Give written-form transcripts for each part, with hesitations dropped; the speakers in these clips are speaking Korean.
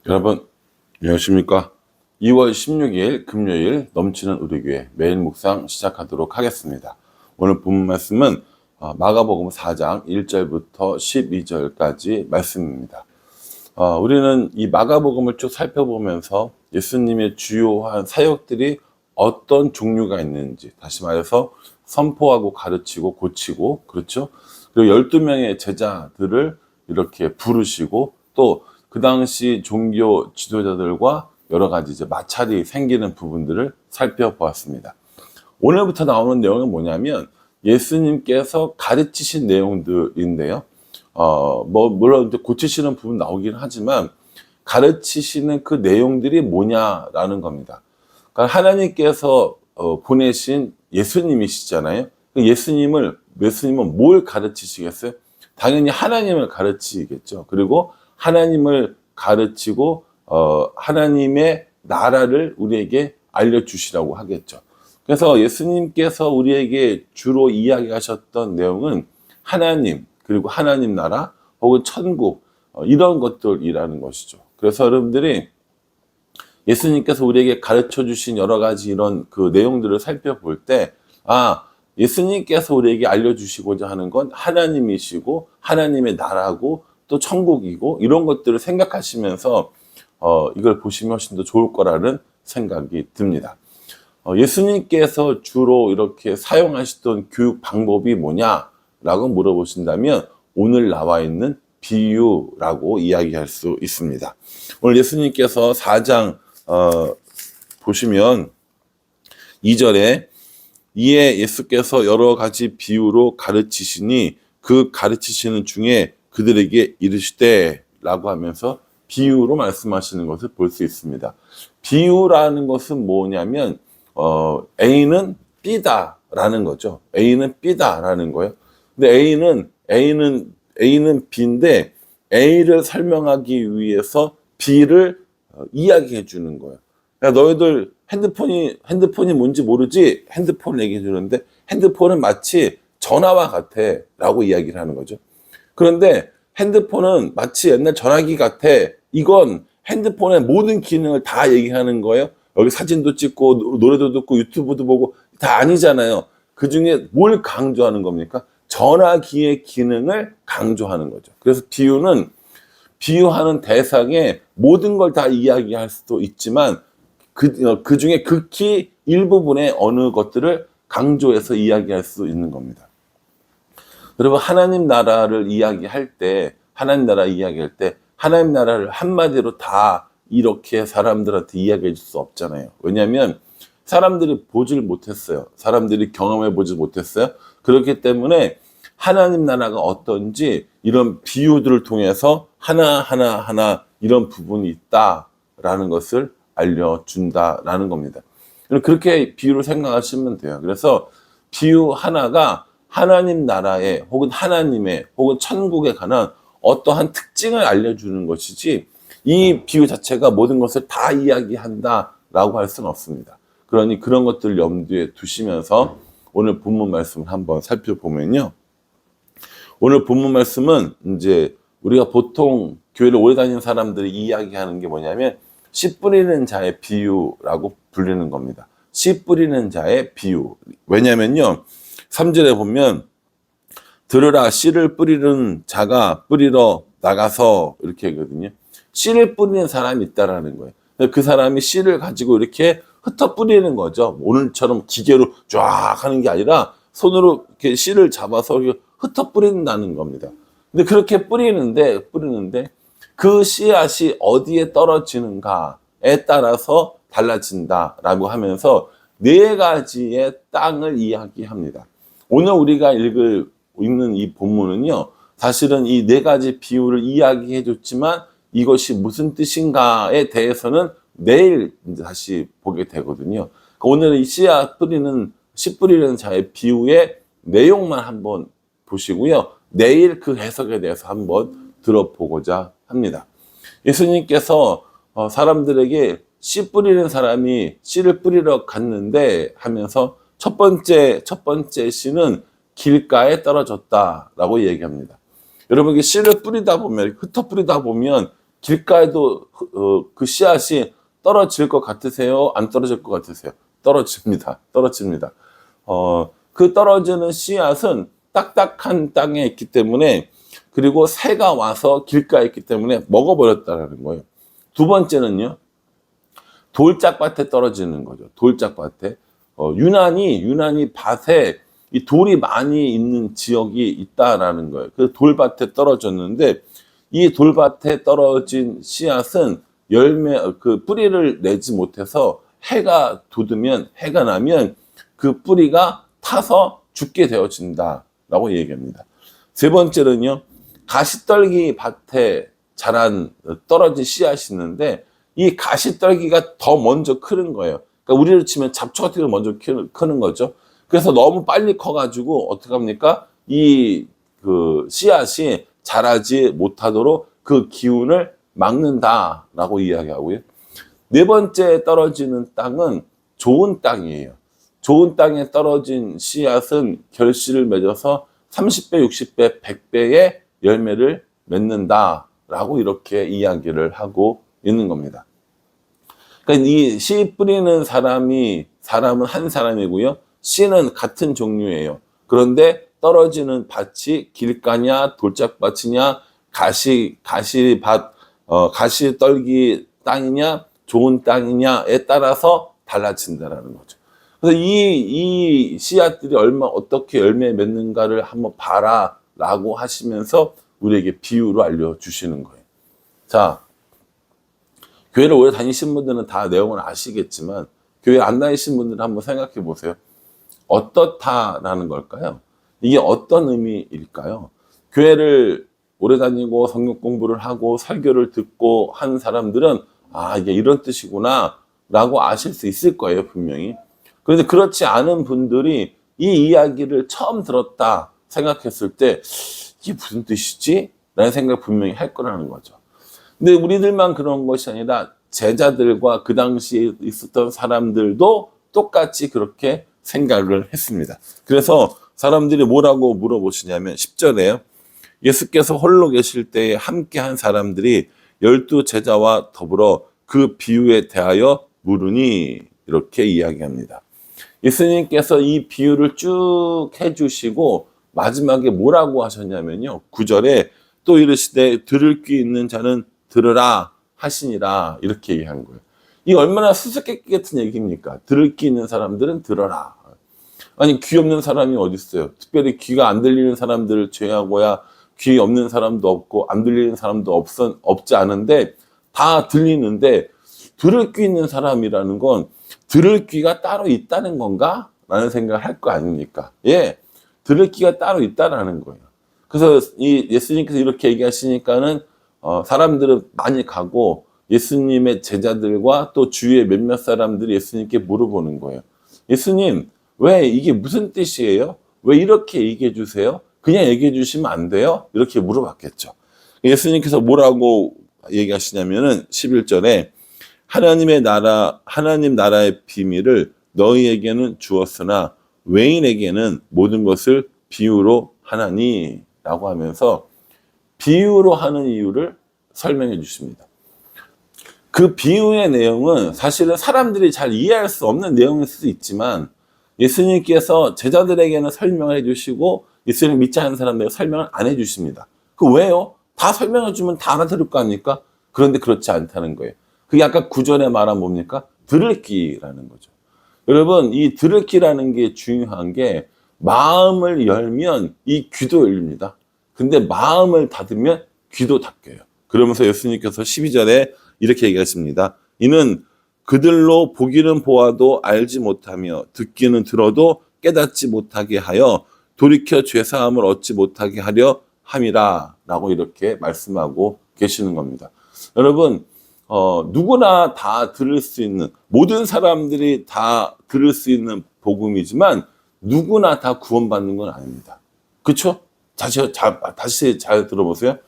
여러분 안녕하십니까? 2월 16일 금요일 넘치는 우리 교회 매일 묵상 시작하도록 하겠습니다. 오늘 본문 말씀은 마가복음 4장 1절부터 12절까지 말씀입니다. 우리는 이 마가복음을 쭉 살펴보면서 예수님의 주요한 사역들이 어떤 종류가 있는지, 다시 말해서 선포하고 가르치고 고치고, 그렇죠? 그리고 12명의 제자들을 이렇게 부르시고, 또 그 당시 종교 지도자들과 여러 가지 이제 마찰이 생기는 부분들을 살펴보았습니다. 오늘부터 나오는 내용은 뭐냐면 예수님께서 가르치신 내용들인데요. 물론 이제 고치시는 부분 나오긴 하지만 가르치시는 그 내용들이 뭐냐라는 겁니다. 그러니까 하나님께서 보내신 예수님이시잖아요. 예수님은 뭘 가르치시겠어요? 당연히 하나님을 가르치겠죠. 그리고 하나님을 가르치고 하나님의 나라를 우리에게 알려주시라고 하겠죠. 그래서 예수님께서 우리에게 주로 이야기하셨던 내용은 하나님, 그리고 하나님 나라 혹은 천국, 이런 것들이라는 것이죠. 그래서 여러분들이 예수님께서 우리에게 가르쳐 주신 여러 가지 이런 그 내용들을 살펴볼 때, 예수님께서 우리에게 알려주시고자 하는 건 하나님이시고 하나님의 나라고 또 천국이고, 이런 것들을 생각하시면서 이걸 보시면 훨씬 더 좋을 거라는 생각이 듭니다. 예수님께서 주로 이렇게 사용하시던 교육 방법이 뭐냐라고 물어보신다면 오늘 나와 있는 비유라고 이야기할 수 있습니다. 오늘 예수님께서 4장 보시면 2절에 이에 예수께서 여러 가지 비유로 가르치시니 그 가르치시는 중에 그들에게 이르시되 라고 하면서 비유로 말씀하시는 것을 볼 수 있습니다. 비유라는 것은 뭐냐면 A는 B다라는 거죠. A는 B다라는 거예요. 근데 A는 B인데 A를 설명하기 위해서 B를 이야기해 주는 거예요. 그러니까 너희들 핸드폰이 뭔지 모르지? 핸드폰을 얘기해 주는데 핸드폰은 마치 전화와 같아 라고 이야기를 하는 거죠. 그런데 핸드폰은 마치 옛날 전화기 같아. 이건 핸드폰의 모든 기능을 다 얘기하는 거예요. 여기 사진도 찍고 노래도 듣고 유튜브도 보고 다 아니잖아요. 그 중에 뭘 강조하는 겁니까? 전화기의 기능을 강조하는 거죠. 그래서 비유하는 대상에 모든 걸 다 이야기할 수도 있지만 그 중에 극히 일부분의 어느 것들을 강조해서 이야기할 수 있는 겁니다. 여러분, 하나님 나라를 이야기할 때 하나님 나라를 한마디로 다 이렇게 사람들한테 이야기해 줄 수 없잖아요. 왜냐하면 사람들이 보질 못했어요. 사람들이 경험해 보지 못했어요. 그렇기 때문에 하나님 나라가 어떤지 이런 비유들을 통해서 하나 이런 부분이 있다라는 것을 알려준다라는 겁니다. 그렇게 비유를 생각하시면 돼요. 그래서 비유 하나가 하나님 나라에 혹은 하나님의 혹은 천국에 관한 어떠한 특징을 알려주는 것이지 이 비유 자체가 모든 것을 다 이야기한다라고 할 수는 없습니다. 그러니 그런 것들을 염두에 두시면서 오늘 본문 말씀을 한번 살펴보면요. 오늘 본문 말씀은 이제 우리가 보통 교회를 오래 다니는 사람들이 이야기하는 게 뭐냐면 씨 뿌리는 자의 비유라고 불리는 겁니다. 씨 뿌리는 자의 비유. 왜냐면요. 3절에 보면 들으라 씨를 뿌리는 자가 뿌리러 나가서 이렇게 하거든요. 씨를 뿌리는 사람이 있다라는 거예요. 그 사람이 씨를 가지고 이렇게 흩어 뿌리는 거죠. 오늘처럼 기계로 쫙 하는 게 아니라 손으로 이렇게 씨를 잡아서 흩어 뿌린다는 겁니다. 근데 그렇게 뿌리는데 그 씨앗이 어디에 떨어지는가에 따라서 달라진다라고 하면서 네 가지의 땅을 이야기합니다. 오늘 우리가 읽는 이 본문은요, 사실은 이 네 가지 비유를 이야기해 줬지만 이것이 무슨 뜻인가에 대해서는 내일 다시 보게 되거든요. 오늘 이 씨 뿌리는 자의 비유의 내용만 한번 보시고요. 내일 그 해석에 대해서 한번 들어보고자 합니다. 예수님께서 사람들에게 씨 뿌리는 사람이 씨를 뿌리러 갔는데 하면서 첫 번째 씨는 길가에 떨어졌다라고 얘기합니다. 여러분, 씨를 뿌리다 보면, 흩어 뿌리다 보면 길가에도 그 씨앗이 떨어질 것 같으세요? 안 떨어질 것 같으세요? 떨어집니다. 떨어집니다. 그 떨어지는 씨앗은 딱딱한 땅에 있기 때문에, 그리고 새가 와서 길가에 있기 때문에 먹어버렸다는 거예요. 두 번째는요, 돌짝밭에 떨어지는 거죠. 돌짝밭에. 유난히 밭에 이 돌이 많이 있는 지역이 있다라는 거예요. 그 돌밭에 떨어졌는데, 이 돌밭에 떨어진 씨앗은 그 뿌리를 내지 못해서 해가 나면 그 뿌리가 타서 죽게 되어진다라고 얘기합니다. 세 번째는요, 가시떨기 밭에 떨어진 씨앗이 있는데, 이 가시떨기가 더 먼저 크는 거예요. 그러니까 우리로 치면 잡초 같은 게 먼저 크는 거죠. 그래서 너무 빨리 커가지고 어떻게 합니까? 그 씨앗이 자라지 못하도록 그 기운을 막는다라고 이야기하고요. 네 번째 떨어지는 땅은 좋은 땅이에요. 좋은 땅에 떨어진 씨앗은 결실을 맺어서 30배, 60배, 100배의 열매를 맺는다라고 이렇게 이야기를 하고 있는 겁니다. 그러니까 이 씨 뿌리는 사람은 한 사람이고요. 씨는 같은 종류예요. 그런데 떨어지는 밭이 길가냐, 돌짝밭이냐, 가시떨기 땅이냐, 좋은 땅이냐에 따라서 달라진다라는 거죠. 그래서 이 씨앗들이 어떻게 열매 맺는가를 한번 봐라라고 하시면서 우리에게 비유로 알려주시는 거예요. 자, 교회를 오래 다니신 분들은 다 내용을 아시겠지만, 교회 안 다니신 분들은 한번 생각해 보세요. 어떻다라는 걸까요? 이게 어떤 의미일까요? 교회를 오래 다니고 성경 공부를 하고 설교를 듣고 한 사람들은 이게 이런 뜻이구나 라고 아실 수 있을 거예요, 분명히. 그런데 그렇지 않은 분들이 이 이야기를 처음 들었다 생각했을 때 이게 무슨 뜻이지? 라는 생각 분명히 할 거라는 거죠. 근데 우리들만 그런 것이 아니라 제자들과 그 당시에 있었던 사람들도 똑같이 그렇게 생각을 했습니다. 그래서 사람들이 뭐라고 물어보시냐면 10절에요. 예수께서 홀로 계실 때에 함께한 사람들이 12 제자와 더불어 그 비유에 대하여 물으니, 이렇게 이야기합니다. 예수님께서 이 비유를 쭉 해주시고 마지막에 뭐라고 하셨냐면요, 9절에 또 이르시되 들을 귀 있는 자는 들으라 하시니라, 이렇게 얘기한 거예요. 이 얼마나 수수께끼 같은 얘기입니까? 들을 귀 있는 사람들은 들어라. 아니, 귀 없는 사람이 어디 있어요? 특별히 귀가 안 들리는 사람들을 제외하고야 귀 없는 사람도 없고 안 들리는 사람도 없지 않은데 다 들리는데, 들을 귀 있는 사람이라는 건 들을 귀가 따로 있다는 건가? 라는 생각을 할 거 아닙니까? 예, 들을 귀가 따로 있다라는 거예요. 그래서 이 예수님께서 이렇게 얘기하시니까는 사람들은 많이 가고 예수님의 제자들과 또 주위의 몇몇 사람들이 예수님께 물어보는 거예요. 예수님, 왜 이게 무슨 뜻이에요? 왜 이렇게 얘기해 주세요? 그냥 얘기해 주시면 안 돼요? 이렇게 물어봤겠죠. 예수님께서 뭐라고 얘기하시냐면은 11절에 하나님 나라의 비밀을 너희에게는 주었으나 외인에게는 모든 것을 비유로 하나니, 라고 하면서 비유로 하는 이유를 설명해 주십니다. 그 비유의 내용은 사실은 사람들이 잘 이해할 수 없는 내용일 수도 있지만, 예수님께서 제자들에게는 설명을 해주시고 예수님 믿지 않는 사람들에게 설명을 안 해주십니다. 그 왜요? 다 설명해주면 다 알아들을 거 아닙니까? 그런데 그렇지 않다는 거예요. 그게 아까 9절에 말한 뭡니까? 들을 귀라는 거죠. 여러분, 이 들을 귀라는 게 중요한 게, 마음을 열면 이 귀도 열립니다. 근데 마음을 닫으면 귀도 닫혀요. 그러면서 예수님께서 12절에 이렇게 얘기하십니다. 이는 그들로 보기는 보아도 알지 못하며 듣기는 들어도 깨닫지 못하게 하여 돌이켜 죄사함을 얻지 못하게 하려 함이라, 라고 이렇게 말씀하고 계시는 겁니다. 여러분, 누구나 다 들을 수 있는, 모든 사람들이 다 들을 수 있는 복음이지만 누구나 다 구원받는 건 아닙니다. 그렇죠? 다시 잘 들어보세요.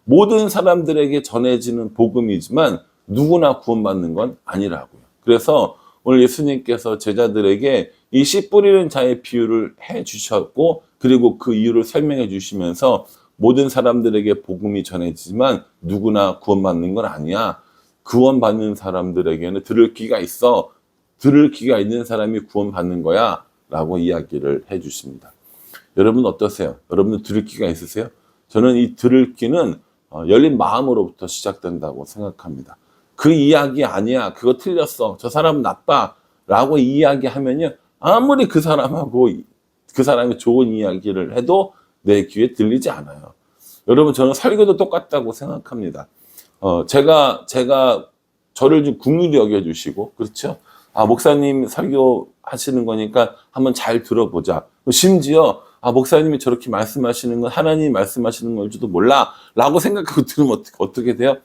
모든 사람들에게 전해지는 복음이지만 누구나 구원받는 건 아니라고요. 그래서 오늘 예수님께서 제자들에게 이 씨 뿌리는 자의 비유를 해 주셨고, 그리고 그 이유를 설명해 주시면서 모든 사람들에게 복음이 전해지지만 누구나 구원받는 건 아니야. 구원받는 사람들에게는 들을 귀가 있어. 들을 귀가 있는 사람이 구원받는 거야. 라고 이야기를 해 주십니다. 여러분 어떠세요? 여러분들 들을 귀가 있으세요? 저는 이 들을 귀는 열린 마음으로부터 시작된다고 생각합니다. 그 이야기 아니야. 그거 틀렸어. 저 사람은 나빠. 라고 이야기하면요. 아무리 그 사람하고 그 사람이 좋은 이야기를 해도 내 귀에 들리지 않아요. 여러분 저는 설교도 똑같다고 생각합니다. 제가 저를 좀 긍휼히 여겨주시고 그렇죠? 아 목사님 설교하시는 거니까 한번 잘 들어보자. 심지어 아 목사님이 저렇게 말씀하시는 건 하나님이 말씀하시는 걸지도 몰라 라고 생각하고 들으면 어떻게 돼요?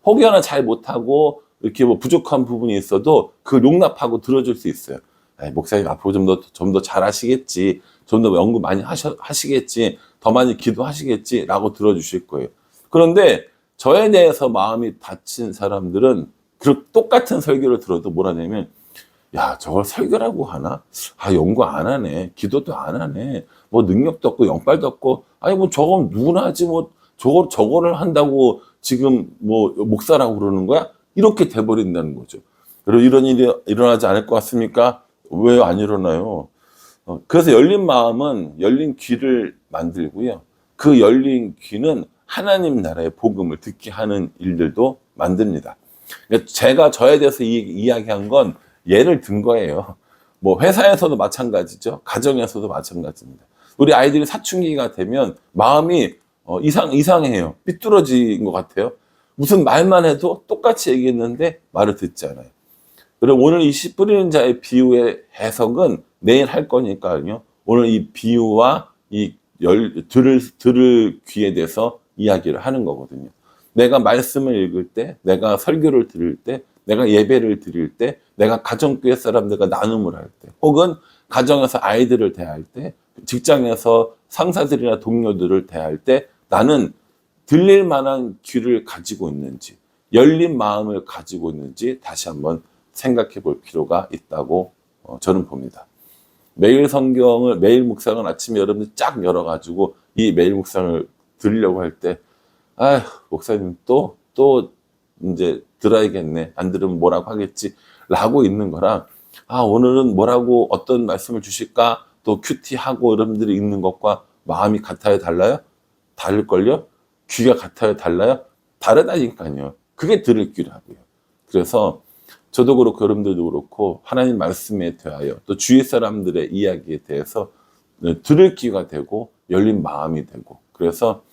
혹여나 잘 못하고 이렇게 뭐 부족한 부분이 있어도 그 용납하고 들어줄 수 있어요. 목사님 앞으로 좀 더 잘하시겠지, 좀 더 연구 많이 하시겠지, 더 많이 기도하시겠지 라고 들어주실 거예요. 그런데 저에 대해서 마음이 다친 사람들은 그 똑같은 설교를 들어도 뭐라냐면 야 저걸 설교라고 하나? 아 연구 안 하네, 기도도 안 하네, 뭐 능력도 없고 영빨도 없고, 아니 뭐 저건 누구나 하지 뭐 저거를 한다고 지금 뭐 목사라고 그러는 거야? 이렇게 돼버린다는 거죠. 여러분 이런 일이 일어나지 않을 것 같습니까? 왜 안 일어나요? 그래서 열린 마음은 열린 귀를 만들고요. 그 열린 귀는 하나님 나라의 복음을 듣게 하는 일들도 만듭니다. 그러니까 제가 저에 대해서 이야기한 건 예를 든 거예요. 뭐 회사에서도 마찬가지죠. 가정에서도 마찬가지입니다. 우리 아이들이 사춘기가 되면 마음이 이상해요. 삐뚤어진 것 같아요. 무슨 말만 해도 똑같이 얘기했는데 말을 듣지 않아요. 그럼 오늘 이 씨 뿌리는 자의 비유의 해석은 내일 할 거니까요. 오늘 이 비유와 이 들을 귀에 대해서 이야기를 하는 거거든요. 내가 말씀을 읽을 때, 내가 설교를 들을 때, 내가 예배를 드릴 때, 내가 가정교회 사람들과 나눔을 할 때, 혹은 가정에서 아이들을 대할 때, 직장에서 상사들이나 동료들을 대할 때 나는 들릴 만한 귀를 가지고 있는지, 열린 마음을 가지고 있는지 다시 한번 생각해 볼 필요가 있다고 저는 봅니다. 매일 성경을, 매일 묵상을 아침에 여러분들 쫙 열어가지고 이 매일 묵상을 들으려고 할 때, 아휴, 목사님 또 이제 들어야겠네. 안 들으면 뭐라고 하겠지. 라고 있는 거랑, 아, 오늘은 뭐라고 어떤 말씀을 주실까? 또 큐티하고 여러분들이 읽는 것과 마음이 같아요? 달라요? 다를걸요? 귀가 같아요? 달라요? 다르다니까요. 그게 들을 귀라고요. 그래서 저도 그렇고 여러분들도 그렇고 하나님 말씀에 대하여 또 주위 사람들의 이야기에 대해서 들을 귀가 되고 열린 마음이 되고, 그래서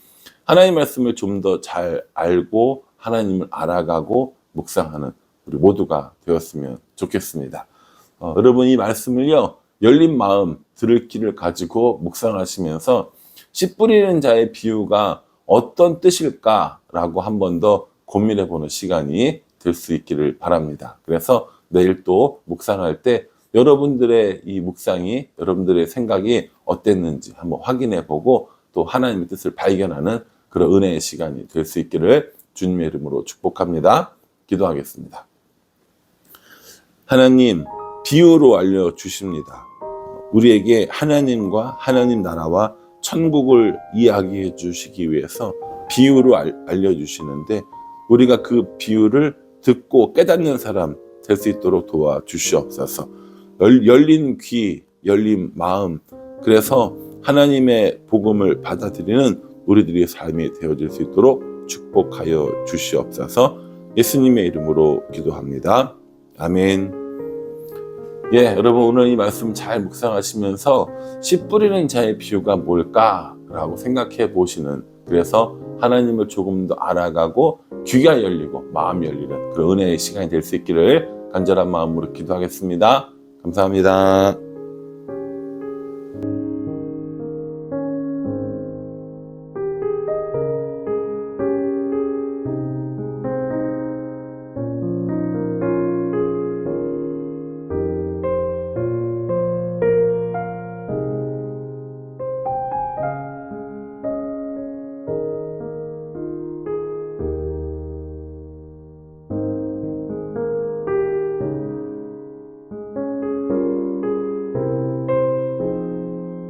하나님 말씀을 좀 더 잘 알고 하나님을 알아가고 묵상하는 우리 모두가 되었으면 좋겠습니다. 여러분 이 말씀을요 열린 마음 들을 귀를 가지고 묵상하시면서 씨 뿌리는 자의 비유가 어떤 뜻일까라고 한 번 더 고민해 보는 시간이 될 수 있기를 바랍니다. 그래서 내일 또 묵상할 때 여러분들의 이 묵상이, 여러분들의 생각이 어땠는지 한번 확인해 보고 또 하나님의 뜻을 발견하는 그런 은혜의 시간이 될 수 있기를 주님의 이름으로 축복합니다. 기도하겠습니다. 하나님, 비유로 알려주십니다. 우리에게 하나님과 하나님 나라와 천국을 이야기해 주시기 위해서 비유로 알려주시는데 우리가 그 비유를 듣고 깨닫는 사람 될 수 있도록 도와주시옵소서. 열린 귀, 열린 마음, 그래서 하나님의 복음을 받아들이는 우리들의 삶이 되어질 수 있도록 축복하여 주시옵소서. 예수님의 이름으로 기도합니다. 아멘. 예, 여러분 오늘 이 말씀 잘 묵상하시면서 씨 뿌리는 자의 비유가 뭘까라고 생각해 보시는, 그래서 하나님을 조금 더 알아가고 귀가 열리고 마음이 열리는 그런 은혜의 시간이 될 수 있기를 간절한 마음으로 기도하겠습니다. 감사합니다.